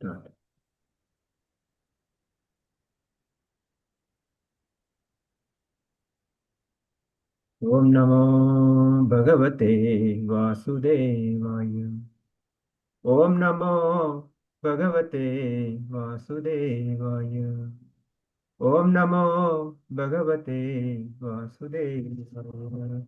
Start. Om Namo Bhagavate Vasudevaya. Om Namo Bhagavate Vasudevaya. Om Namo Bhagavate Vasudevaya.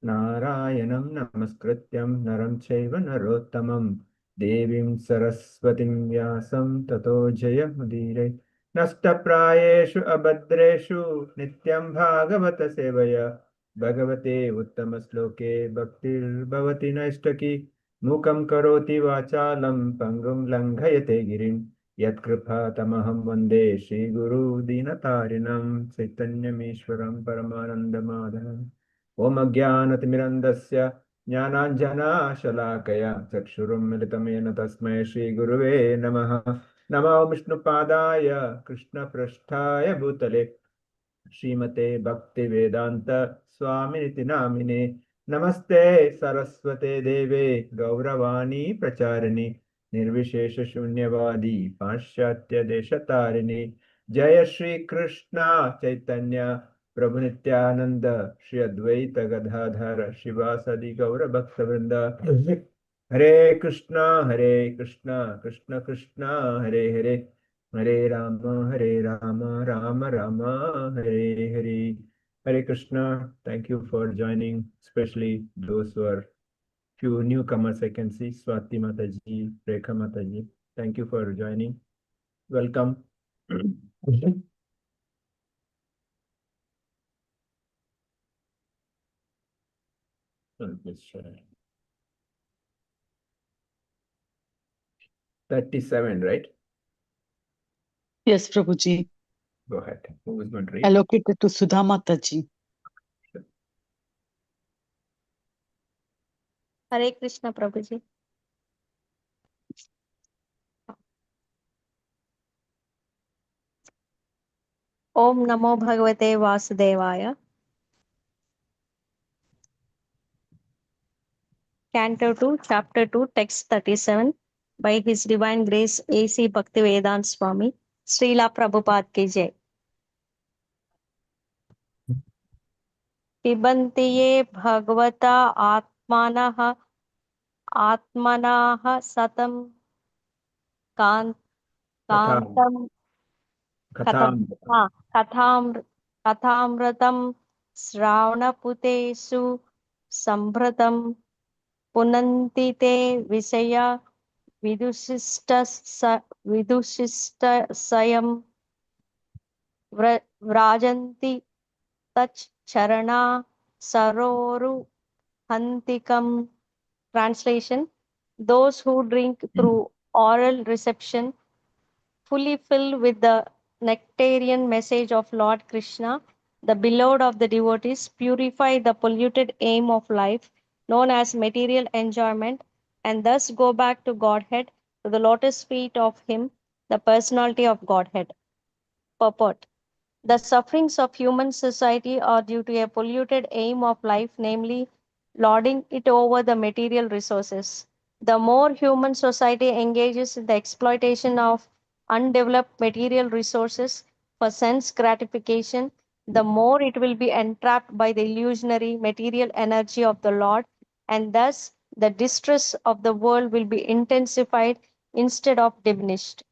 Narayanam Namaskrityam Naram Chaiva Narottamam Devim Saraswatim Vyasam Tato Jayamudire Nashtaprayeshu Abhadreshu Nityam Bhagavata Sevaya Bhagavate Uttamasloke Bhaktir Bhavati Naistaki Mukam Karoti Vachalam Pangum Langhayate Girim Yatkripa Tamaham Vande Shri Guru Dinatarinam Chaitanyameshwaram Paramanandamadhanam Om Ajnanatimirandasya Jnananjana-shalakaya Chakshurum militamena tasmai Shri Guruve Namaha Namo Vishnupadaya Krishna Prasthaya Bhutale Srimate Bhakti Vedanta Swaminiti Namine Namaste Saraswate Deve Gauravani Pracharini Nirvishesha Shunyavadi Paschatya Deshatarini Jaya Shri Krishna Chaitanya Prabhu Nityananda Shri Advaita Gadadhara Shivasadi Gaura Bhakta Vrinda Hare Krishna Krishna Krishna Hare Hare Hare Rama, Rama Rama, Hare Hare. Hare Krishna. Thank you for joining, especially those who are few newcomers. I can see Swati Mataji, Rekha Mataji. Thank you for joining. Welcome. Please share. 37, right? Yes, Prabhuji. Go ahead. Who is going to read? Allocated to Sudha Mataji. Hare Krishna, Prabhuji. Om Namo Bhagavate Vasudevaya. Canto 2, Chapter 2, Text 37. By His Divine Grace, A.C. Bhaktivedanta Swami, Srila Prabhupada ki Jai. पिबन्ति ये भगवता आत्मनः सतं कान्तं कथामृतं श्रावणपुतेषु सम्भृतं पुनन्ति ते विषया विदुषिष्टसयं व्राजन्ति तच्चरणा सरोरुहन्तिकम्. Translation: those who drink through oral reception, fully filled with the nectarian message of Lord Krishna, the beloved of the devotees, purify the polluted aim of life, known as material enjoyment, and thus go back to Godhead, to the lotus feet of Him, the personality of Godhead. Purport: the sufferings of human society are due to a polluted aim of life, namely, lording it over the material resources. The more human society engages in the exploitation of undeveloped material resources for sense gratification, the more it will be entrapped by the illusionary material energy of the Lord, and thus the distress of the world will be intensified instead of diminished.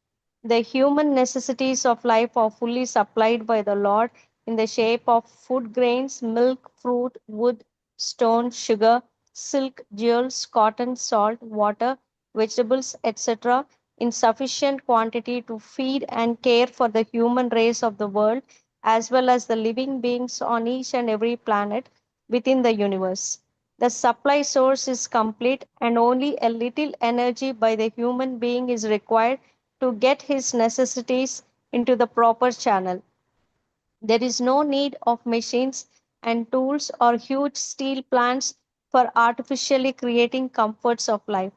The human necessities of life are fully supplied by the Lord in the shape of food grains, milk, fruit, wood, stone, sugar, silk, jewels, cotton, salt, water, vegetables, etc., in sufficient quantity to feed and care for the human race of the world, as well as the living beings on each and every planet within the universe. The supply source is complete, and only a little energy by the human being is required to get his necessities into the proper channel. There is no need of machines and tools or huge steel plants for artificially creating comforts of life.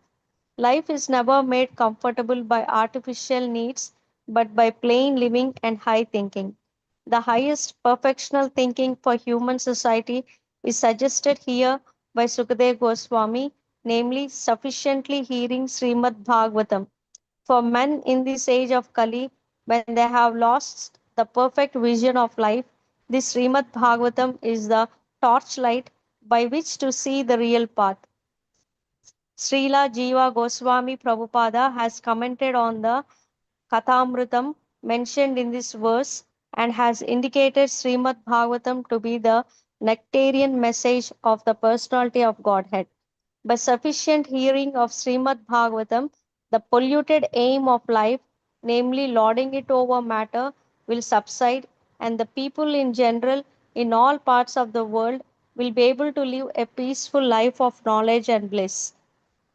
Life is never made comfortable by artificial needs, but by plain living and high thinking. The highest perfectional thinking for human society is suggested here by Sukadeva Goswami, namely sufficiently hearing Srimad Bhagavatam. For men in this age of Kali, when they have lost the perfect vision of life, this Srimad Bhagavatam is the torchlight by which to see the real path. Srila Jiva Goswami Prabhupada has commented on the Kathamrutam mentioned in this verse and has indicated Srimad Bhagavatam to be the nectarian message of the personality of Godhead. By sufficient hearing of Srimad Bhagavatam, the polluted aim of life, namely lording it over matter, will subside, and the people in general in all parts of the world will be able to live a peaceful life of knowledge and bliss.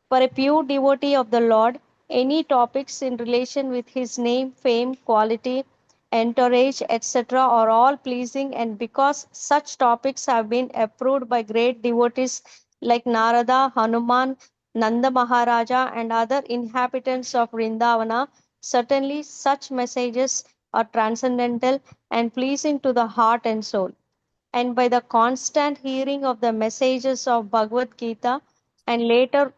For a pure devotee of the Lord, any topics in relation with his name, fame, quality, entourage, etc., are all pleasing, and because such topics have been approved by great devotees like Narada, Hanuman, Nanda Maharaja, and other inhabitants of Vrindavana, certainly such messages are transcendental and pleasing to the heart and soul. And by the constant hearing of the messages of Bhagavad Gita and later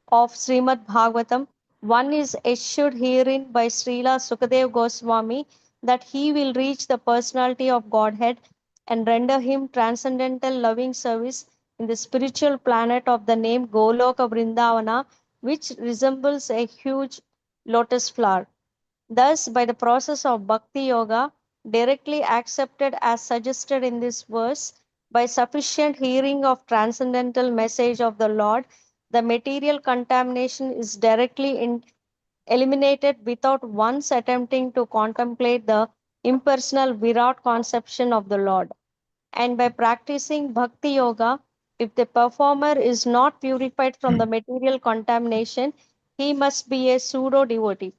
of Srimad Bhagavatam, one is assured herein by Srila Sukadev Goswami that he will reach the personality of Godhead and render him transcendental loving service in the spiritual planet of the name Goloka Vrindavana, which resembles a huge lotus flower. Thus, by the process of Bhakti Yoga, directly accepted as suggested in this verse, by sufficient hearing of transcendental message of the Lord, the material contamination is directly eliminated without once attempting to contemplate the impersonal Virat conception of the Lord. And by practicing Bhakti Yoga, if the performer is not purified from the material contamination, he must be a pseudo devotee.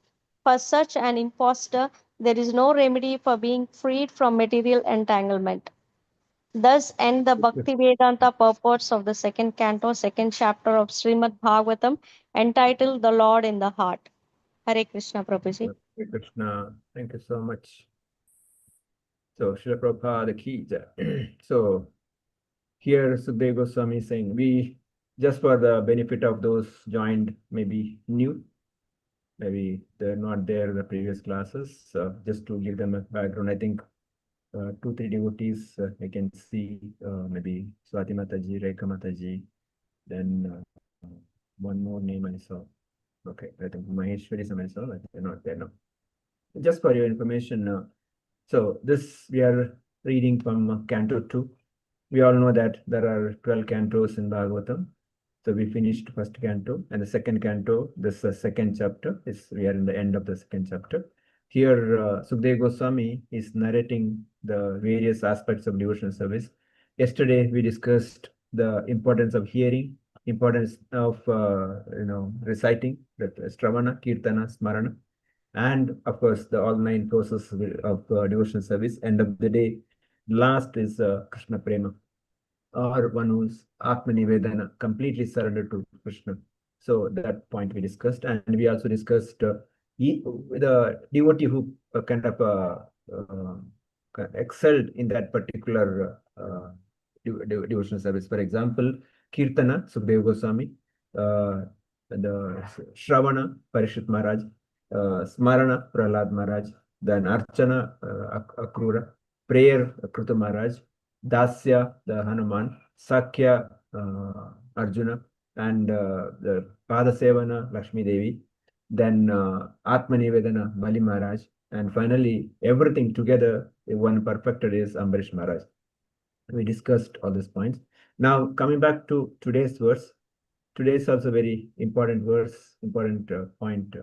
For such an impostor, there is no remedy for being freed from material entanglement. Thus end the Bhakti Vedanta purports of the second canto, second chapter of Srimad Bhagavatam, entitled The Lord in the Heart. Hare Krishna, Prabhuji. Hare Krishna. Thank you so much. So, Srila Prabhupada ki jai. So, here Sukadeva Goswami is saying, we, just for the benefit of those joined, maybe new, maybe they're not there in the previous classes, just to give them a background, I think 2-3 devotees I can see, maybe Swati Mataji, Rekha Mataji, then one more name I saw. Okay, I think Maheshwari I saw, but they're not there now. Just for your information, so this we are reading from Canto 2. We all know that there are 12 cantos in Bhagavatam. So we finished first canto, and the second canto, this second chapter, is we are in the end of the second chapter. Here, Sukadeva Goswami is narrating the various aspects of devotional service. Yesterday, we discussed the importance of hearing, importance of reciting, that Stravana, Kirtana, Smarana, and of course the all 9 processes of devotional service. End of the day, last is Krishna Prema, or one who's Atmani Vedana, completely surrendered to Krishna. So that point we discussed, and we also discussed the devotee who kind of excelled in that particular devotional service. For example, Kirtana, Sukadeva Goswami, the Shravana, Parishit Maharaj, Smarana, Prahlad Maharaj, then Archana, Akrura, prayer, Kruta Maharaj, Dasya, the Hanuman, Sakya, Arjuna, and the Padasevana, Lakshmi Devi, then Atmanivedana, Bali Maharaj, and finally everything together, one perfected is Ambarish Maharaj. We discussed all these points. Now coming back to today's verse, today is also very important verse, important point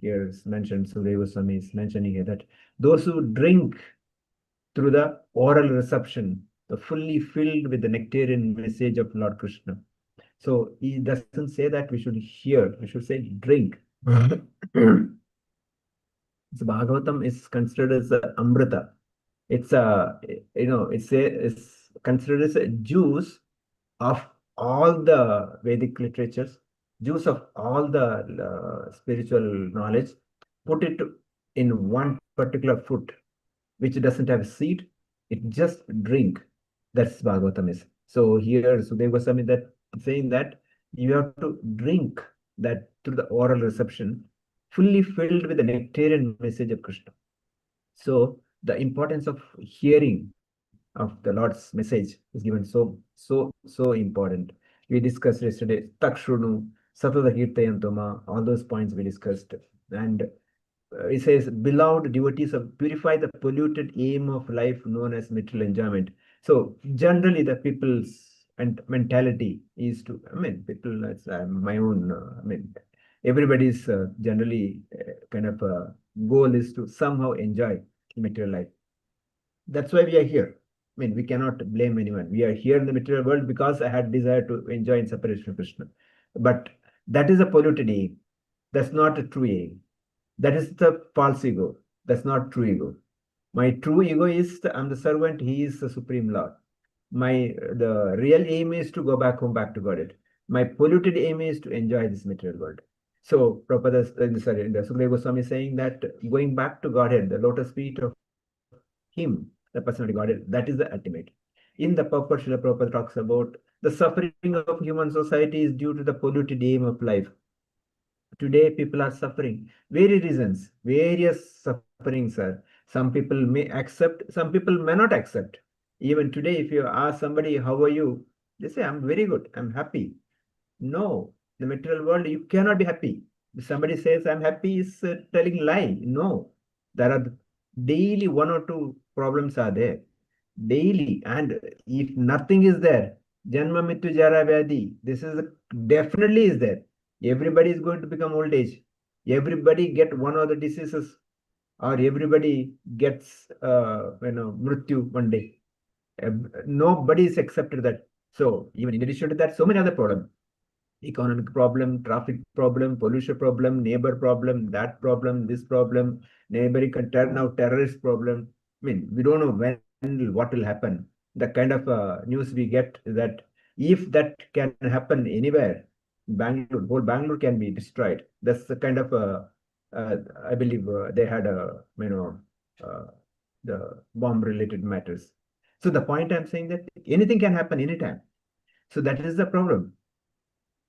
here is mentioned. Sukadeva Goswami is mentioning here that those who drink through the oral reception, the fully filled with the nectarian message of Lord Krishna. So he doesn't say that we should hear, we should say drink. So Bhagavatam is considered as a amrita. It's a, it's considered as a juice of all the Vedic literatures, juice of all the spiritual knowledge, put it in one particular fruit, which doesn't have seed, it just drink. That's Bhagavatam is. So here Sukadeva Goswami that saying that you have to drink that through the oral reception. fully filled with the nectarian message of Krishna. So the importance of hearing of the Lord's message is given so important. We discussed yesterday Takshunu, Satata Kirtayantoma, all those points we discussed. And it says, beloved devotees of purify the polluted aim of life known as material enjoyment. So generally the people's and mentality is to, I mean, people, that's my own, I mean, everybody's generally kind of goal is to somehow enjoy material life. That's why we are here. I mean, we cannot blame anyone. We are here in the material world because I had desire to enjoy in separation from Krishna. But that is a polluted aim. That's not a true aim. That is the false ego. That's not true ego. My true ego is I'm the servant. He is the supreme Lord. The real aim is to go back home, back to Godhead. My polluted aim is to enjoy this material world. So Prabhupada, the Sukadeva Goswami is saying that going back to Godhead, the lotus feet of Him, the personality Godhead, that is the ultimate. In the purport, Srila Prabhupada talks about the suffering of human society is due to the polluted aim of life. Today, people are suffering. Various sufferings are. Some people may accept, some people may not accept. Even today, if you ask somebody, how are you? They say, I'm very good, I'm happy. No, the material world, you cannot be happy. If somebody says, I'm happy, is telling lie. No, there are daily one or two problems are there. Daily. And if nothing is there, Janma Mittu Jara Vyadi, this is definitely is there. Everybody is going to become old age. Everybody get one of the diseases, or everybody gets mrityu one day. Nobody is accepted that. So even in addition to that, so many other problems. Economic problem, traffic problem, pollution problem, neighbor problem, that problem, this problem, neighboring now terrorist problem. I mean, we don't know when what will happen. The kind of news we get is that if that can happen anywhere, Bangalore, whole Bangalore can be destroyed. That's the kind of I believe they had the bomb related matters. So the point I'm saying that anything can happen anytime. So that is the problem.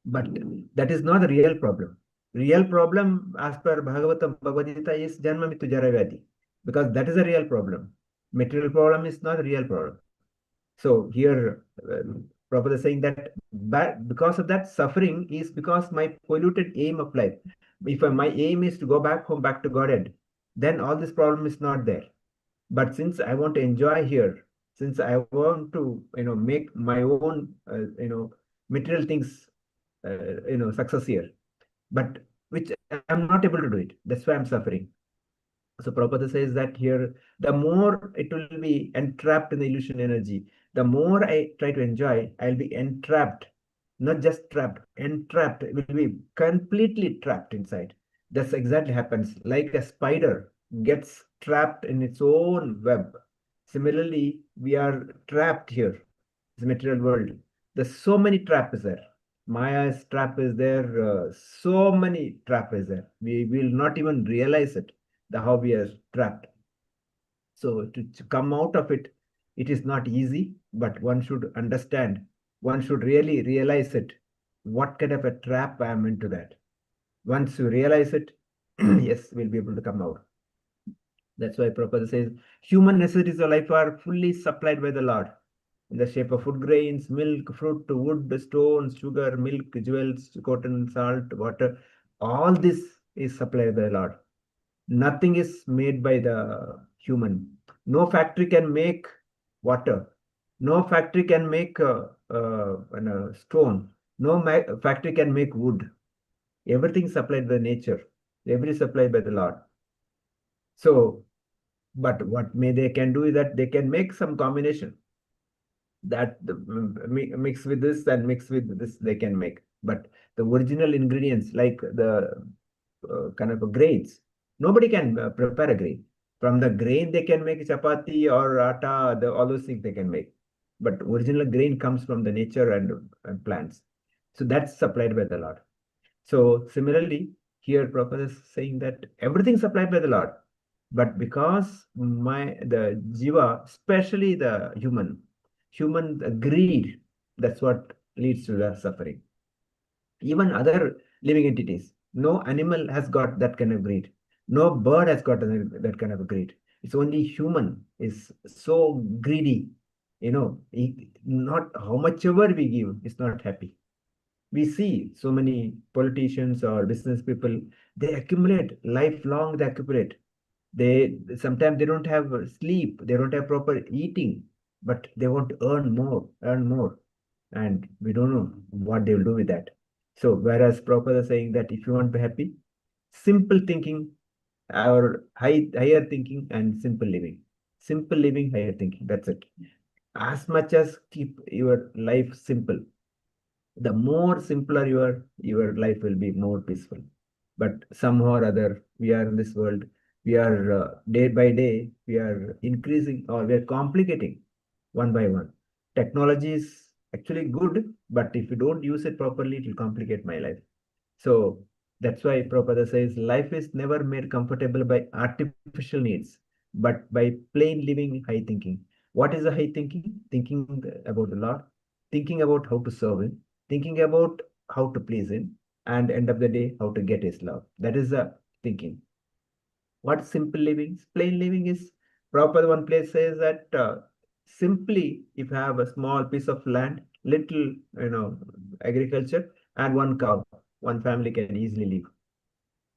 But that is not the real problem. Real problem, as per Bhagavatam, Bhagavad Gita, is Janma Mittu Jara Vyadi, because that is a real problem. Material problem is not a real problem. So here, Prabhupada is saying that because of that suffering is because my polluted aim of life. If my aim is to go back home, back to Godhead, then all this problem is not there. But since I want to enjoy here, since I want to make my own material things success here, but which I'm not able to do it. That's why I'm suffering. So Prabhupada says that here, the more it will be entrapped in the illusion energy, the more I try to enjoy, I'll be entrapped, not just trapped, entrapped. It will be completely trapped inside. That's exactly happens. Like a spider gets trapped in its own web. Similarly, we are trapped here, this material world. There's so many traps there. Maya's trap is there. So many trap is there. We will not even realize it, how we are trapped. So to come out of it, it is not easy, but one should understand. One should really realize it. What kind of a trap I am into that? Once you realize it, yes, we'll be able to come out. That's why Prabhupada says, human necessities of life are fully supplied by the Lord in the shape of food grains, milk, fruit, wood, stones, sugar, milk, jewels, cotton, salt, water. All this is supplied by the Lord. Nothing is made by the human. No factory can make water. No factory can make stone. No factory can make wood. Everything supplied by nature. Everything supplied by the Lord. So, but what they can do is that they can make some combination that mix with this and mix with this they can make. But the original ingredients like the kind of grains, nobody can prepare a grain. From the grain they can make chapati or atta, all those things they can make. But original grain comes from the nature and plants. So that's supplied by the Lord. So similarly, here Prabhupada is saying that everything supplied by the Lord. But because the jiva, especially the human greed, that's what leads to the suffering. Even other living entities, No animal has got that kind of greed. No bird has got that kind of greed. It's only human is so greedy. Not how much ever we give, is not happy. We see so many politicians or business people, they accumulate lifelong, they accumulate. They sometimes they don't have sleep, they don't have proper eating, but they want to earn more, and we don't know what they will do with that. So whereas Prabhupada is saying that if you want to be happy, simple thinking or higher thinking and simple living, higher thinking. That's it. As much as keep your life simple, the more simpler your life will be more peaceful. But somehow or other, we are in this world, we are day by day, we are increasing or we are complicating one by one. Technology is actually good, but if you don't use it properly, it will complicate my life. So that's why Prabhupada says life is never made comfortable by artificial needs, but by plain living, high thinking. What is the high thinking? Thinking about the Lord, thinking about how to serve Him, thinking about how to please Him, and end of the day, how to get His love. That is the thinking. What simple living? Plain living is proper. One place says that simply, if you have a small piece of land, little, agriculture, and one cow, one family can easily live.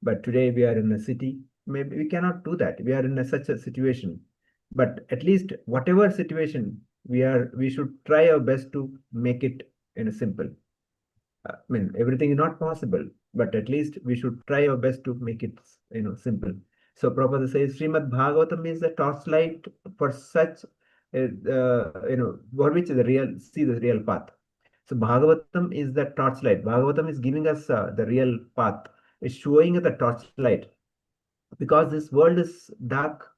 But today we are in a city. Maybe we cannot do that. We are in such a situation. But at least whatever situation we should try our best to make it in a simple. I mean, everything is not possible, but at least we should try our best to make it, simple. So Prabhupada says, Srimad Bhagavatam is the torchlight for such, for which the real see the real path. So Bhagavatam is the torchlight. Bhagavatam is giving us the real path. It's showing us the torchlight because this world is dark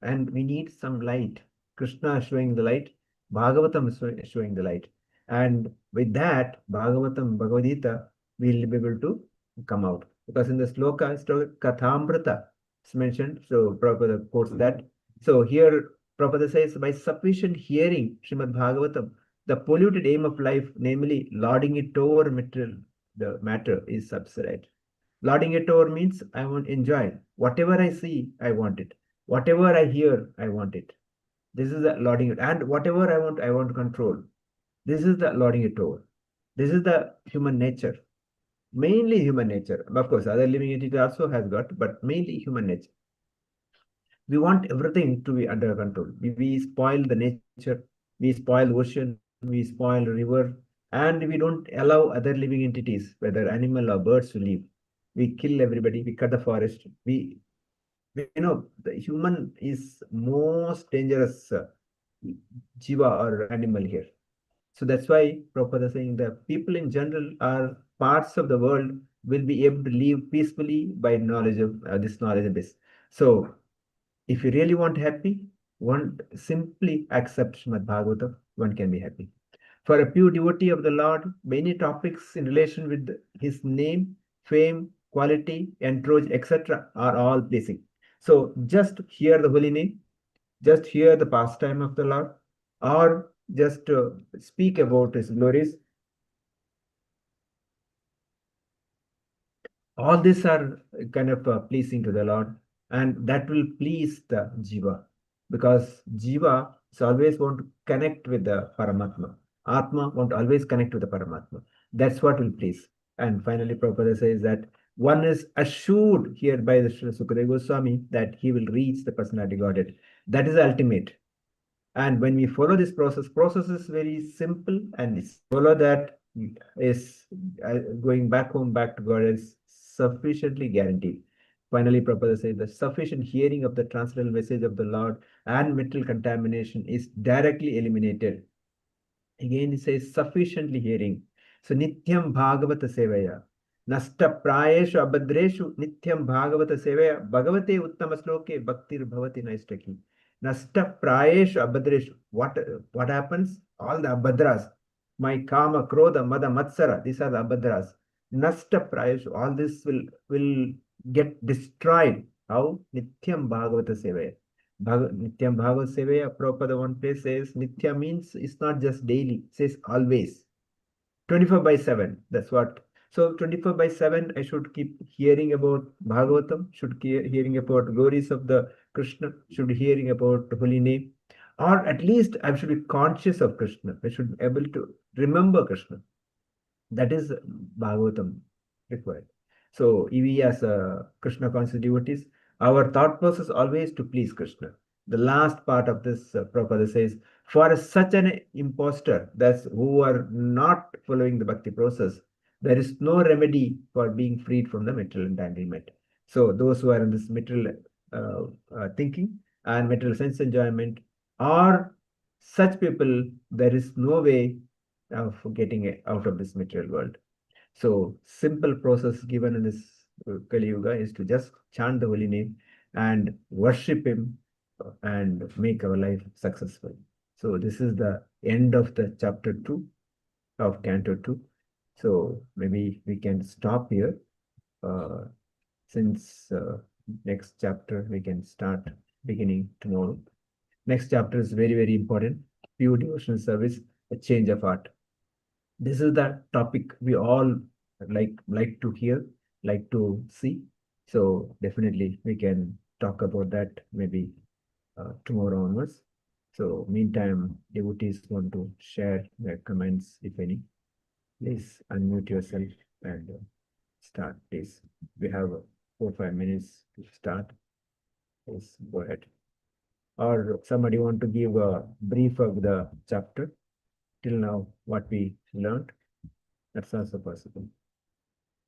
and we need some light. Krishna is showing the light, Bhagavatam is showing the light. And with that, Bhagavad Gita, we'll be able to come out. Because in the sloka, Kathamrita is mentioned, so Prabhupada quotes that. So here, Prabhupada says, by sufficient hearing Srimad Bhagavatam, the polluted aim of life, namely lording it over material, the matter is subsided. Lording it over means I want enjoy. Whatever I see, I want it. Whatever I hear, I want it. This is the lording it. And whatever I want to control. This is the lording it over. This is the human nature. Mainly human nature. Of course, other living entity also has got, but mainly human nature. We want everything to be under control. We spoil the nature, we spoil ocean, we spoil river, and we don't allow other living entities, whether animal or birds, to live. We kill everybody, we cut the forest. The human is most dangerous jiva or animal here. So that's why Prabhupada is saying that people in general are parts of the world will be able to live peacefully by knowledge of this knowledge base. So if you really want happy, one simply accept Srimad Bhagavatam, one can be happy. For a pure devotee of the Lord, many topics in relation with his name, fame, quality, entourage, etc. are all pleasing. So just hear the holy name, just hear the pastime of the Lord, or just speak about his glories. All these are kind of pleasing to the Lord, and that will please the jiva, because jiva is always want to connect with the Paramatma. Atma want to always connect with the Paramatma. That's what will please. And finally, Prabhupada says that one is assured here by the Srila Sukadeva Goswami that he will reach the personality Godhead. That is the ultimate. And when we follow this process is very simple, and follow that is going back home, back to God is sufficiently guaranteed. Finally, Prabhupada says the sufficient hearing of the transcendental message of the Lord and mental contamination is directly eliminated. Again, he says sufficiently hearing. So Nityam Bhagavata Sevaya. Nasta Prayeshu Abhadreshu Nityam Bhagavata Sevaya Bhagavate Uttama Sloke Bhaktir Bhavati Naistaki. Nasta Prayeshu Abhadreshu. What happens? All the Abhadras. My Kama, Krodha, Mada, Matsara. These are the Abhadras. Nasta Prayeshu. All this will get destroyed. How? Nityam Bhagavata Sevaya. Nityam Bhagavad Sevaya, Prabhupada one place says Nitya means it's not just daily, it says always. 24/7. That's what. So 24/7, I should keep hearing about Bhagavatam, should keep hearing about glories of the Krishna, should be hearing about the holy name, or at least I should be conscious of Krishna. I should be able to remember Krishna. That is Bhagavatam required. So we as Krishna conscious devotees, our thought process always to please Krishna. The last part of this Prabhupada says, for such an impostor, that's who are not following the bhakti process, there is no remedy for being freed from the material entanglement. So those who are in this material thinking and material sense enjoyment, are such people, there is no way of getting out of this material world. So simple process given in this Kali Yuga is to just chant the holy name and worship him and make our life successful. So this is the end of the chapter 2 of Canto 2. So maybe we can stop here. Since next chapter we can start beginning tomorrow. Next chapter is very, very important. Pure devotional service, a change of heart. This is the topic we all like to hear, like to see. So definitely we can talk about that maybe tomorrow onwards. So meantime, devotees want to share their comments, if any. Please unmute yourself and start, please. We have 4 or 5 minutes to start. Please go ahead. Or somebody want to give a brief of the chapter till now, what we learned. That's also possible.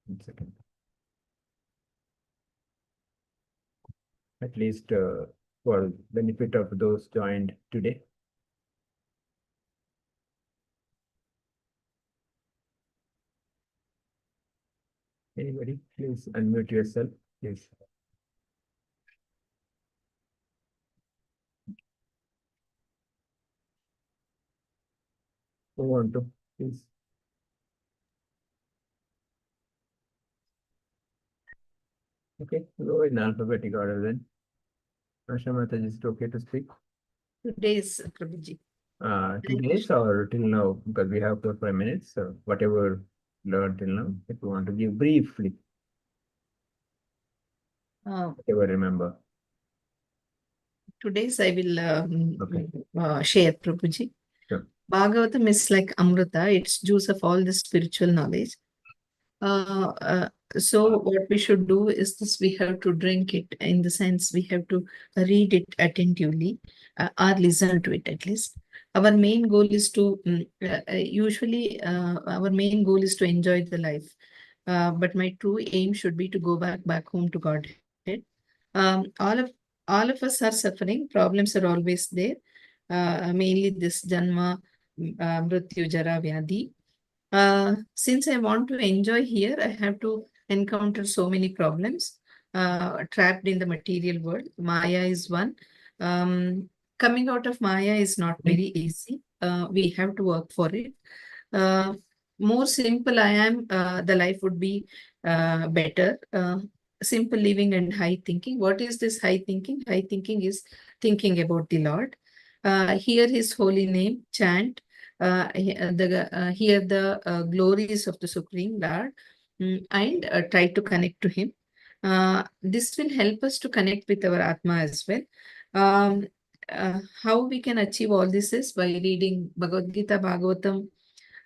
1 second. At least for benefit of those joined today. Anybody, please unmute yourself, please. Who want to, please? Okay, go in alphabetic order then. Asha Mataji, is it okay to speak? Today's Prabhuji. 2 days or till now, because we have 4 or 5 minutes. So whatever learned till now, if you want to give briefly, whatever remember. Today's I will Okay. share Prabhuji. Sure. Bhagavatam is like Amrita. It's juice of all the spiritual knowledge. So what we should do is this: we have to drink it, in the sense we have to read it attentively or listen to it at least. Our main goal is to usually our main goal is to enjoy the life. But my true aim should be to go back home to Godhead. All of us are suffering. Problems are always there. Mainly this Janma, Mrityu, Jara, Vyadhi. Since I want to enjoy here, I have to encounter so many problems trapped in the material world. Maya is one. Coming out of Maya is not very easy. We have to work for it. More simple I am, the life would be better. Simple living and high thinking. What is this high thinking? High thinking is thinking about the Lord. Hear his holy name, chant, hear the glories of the Supreme Lord, and try to connect to him. This will help us to connect with our Atma as well. How we can achieve all this is by reading Bhagavad Gita, Bhagavatam,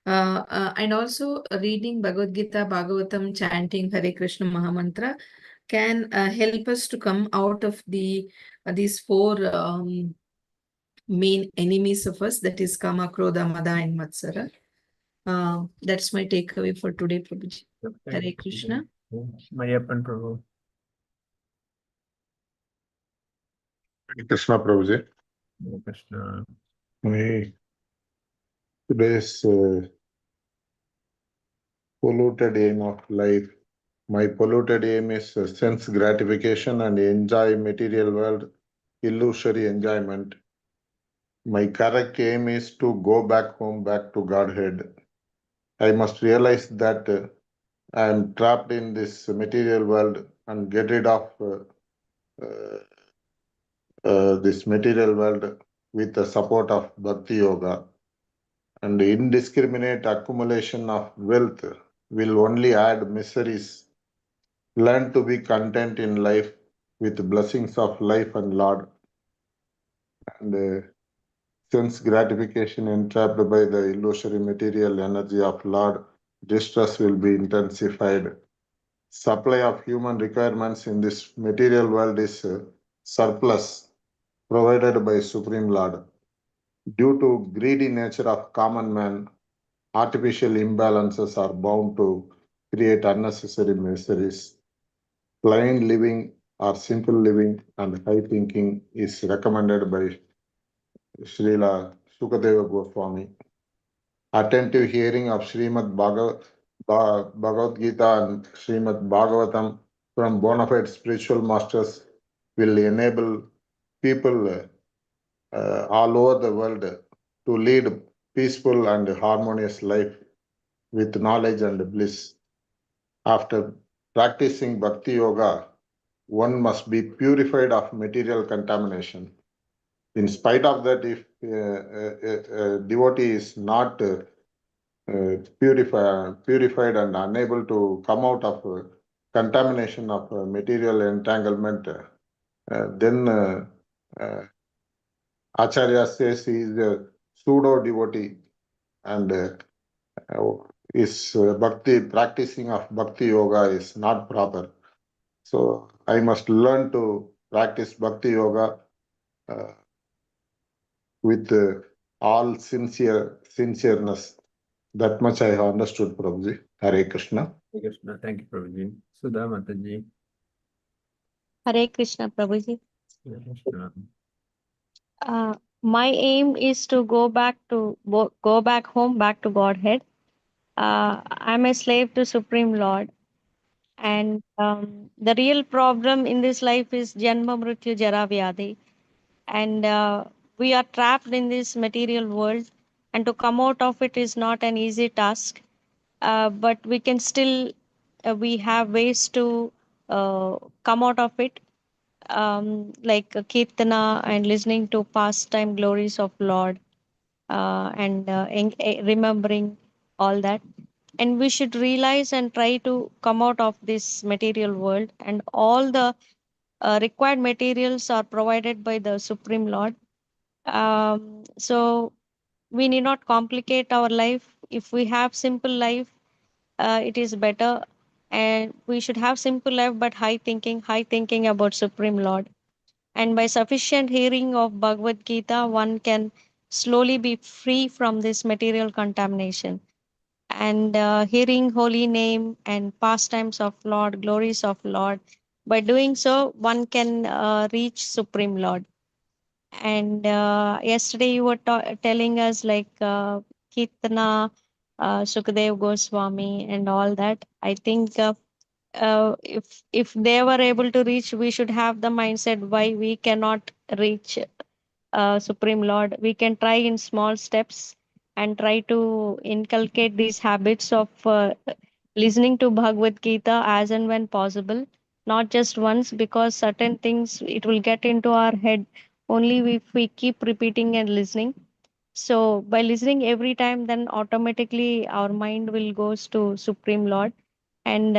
and also reading Bhagavad Gita, Bhagavatam, chanting Hare Krishna Mahamantra can help us to come out of these 4 main enemies of us, that is Kama, Krodha, Mada, and Matsara. That's my takeaway for today, Prabhuji. Hare Krishna. Mayappan Prabhu. Krishna Prabhuji. Hare Krishna. Today's polluted aim of life. My polluted aim is sense gratification and enjoy material world, illusory enjoyment. My correct aim is to go back home, back to Godhead. I must realize that I am trapped in this material world and get rid of this material world with the support of Bhakti Yoga and indiscriminate accumulation of wealth will only add miseries. Learn to be content in life with blessings of life and Lord. And sense gratification entrapped by the illusory material energy of Lord, distress will be intensified. Supply of human requirements in this material world is surplus provided by Supreme Lord. Due to greedy nature of common man, artificial imbalances are bound to create unnecessary miseries. Plain living or simple living and high thinking is recommended by Srila Sukadeva Goswami. Attentive hearing of Bhagavad Gita and Srimad Bhagavatam from bona fide spiritual masters will enable people all over the world to lead peaceful and harmonious life with knowledge and bliss. After practicing Bhakti Yoga, one must be purified of material contamination. In spite of that, if a devotee is not purified and unable to come out of contamination of material entanglement, then Acharya says he is a pseudo devotee and is practicing of bhakti yoga is not proper. So I must learn to practice bhakti yoga with all sincereness. That much I have understood, Prabhuji. Hare Krishna. Hare Krishna. Thank you, Prabhuji. Sudha Mataji. Hare Krishna, Prabhuji. Hare Krishna. My aim is to go back home, back to Godhead. I'm a slave to Supreme Lord, and the real problem in this life is Janma Mrityu Jara Vyadhi, and we are trapped in this material world, and to come out of it is not an easy task. But we can still, we have ways to come out of it, like Kirtana and listening to pastime glories of Lord, and remembering all that. And we should realize and try to come out of this material world, and all the required materials are provided by the Supreme Lord. So we need not complicate our life. If we have simple life, it is better, and we should have simple life but high thinking about Supreme Lord. And by sufficient hearing of Bhagavad Gita, one can slowly be free from this material contamination. And hearing holy name and pastimes of Lord, glories of Lord, by doing so, one can reach Supreme Lord. And yesterday you were telling us like Kirtana, Sukadev Goswami, and all that. I think if they were able to reach, we should have the mindset why we cannot reach Supreme Lord. We can try in small steps and try to inculcate these habits of listening to Bhagavad Gita as and when possible, not just once, because certain things it will get into our head only if we keep repeating and listening. So by listening every time, then automatically our mind will goes to Supreme Lord. And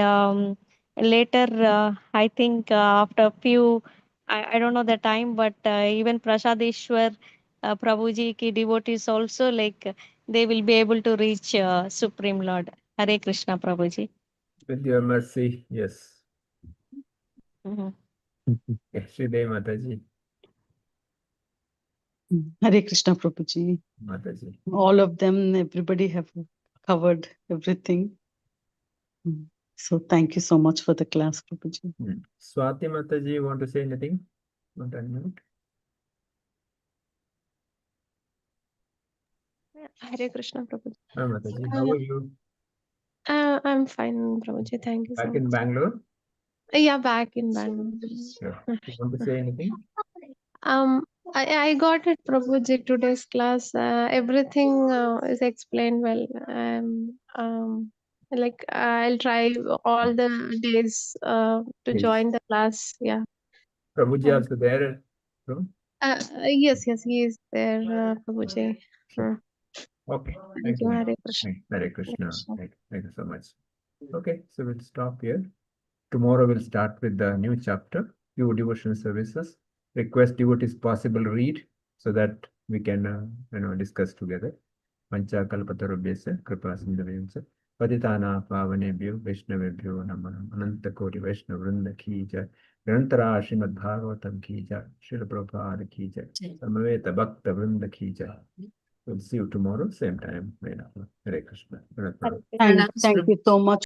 later, I think after a few, I don't know the time, but even Prasadeshwar Prabhuji ki devotees also, like they will be able to reach Supreme Lord. Hare Krishna, Prabhuji. With your mercy, yes. Mhm. Yes, Sridhar Mataji. Hare Krishna, Prabhuji. Mataji. All of them, everybody have covered everything. So thank you so much for the class, Prabhuji. Swati Mataji, want to say anything? Want to unmute? Hare Krishna, Prabhuji. Mataji, how are you? I'm fine, Prabhuji. Thank you so Back in much. Bangalore? Yeah, back in Bangalore. Yeah. You want to say anything? Um, I got it, Prabhuji, today's class. Everything is explained well. Like I'll try all the days to Yes. join the class. Yeah. Prabhuji also there? No? Yes, he is there, Prabhuji. Sure. Okay. Thank Thank you, you. Hare Krishna. Hare Krishna. Krishna. Thank you so much. Okay, so we'll stop here. Tomorrow we'll start with the new chapter, few devotional services. Request devotees possible read so that we can discuss together. Pancha kalpatarubhyasya kripa sindhavayamsa patitana pavanebhyo vaishnavebhyo namah ananta koti vaishnav vrinda ki jai Grantara Srimad Bhagavatam ki jai Srila Prabhupada ki jai Samaveta Bhakta Vrinda ki jai. We'll see you tomorrow, same time. Hare Krishna. Hare Thank you so much.